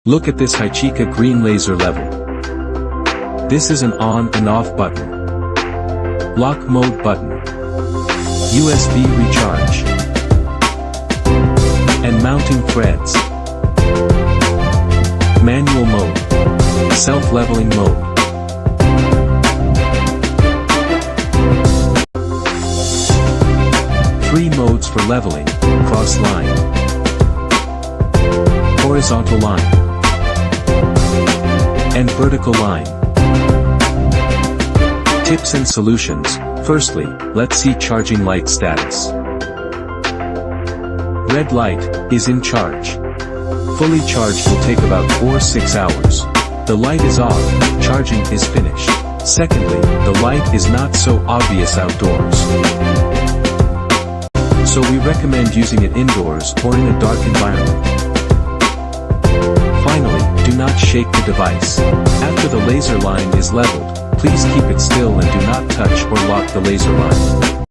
Look at this HYCHIKA green laser level. This is an on and off button. Lock mode button. USB recharge. And mounting threads. Manual mode. Self-leveling mode. Three modes for leveling: cross line, horizontal line, and vertical line. Tips and solutions. Firstly, let's see charging light status. Red light is in charge. Fully charged will take about 4-6 hours. The light is off, charging is finished. Secondly, the light is not so obvious outdoors. So we recommend using it indoors or in a dark environment. Finally, do not shake the device. After the laser line is leveled, please keep it still and do not touch or lock the laser line.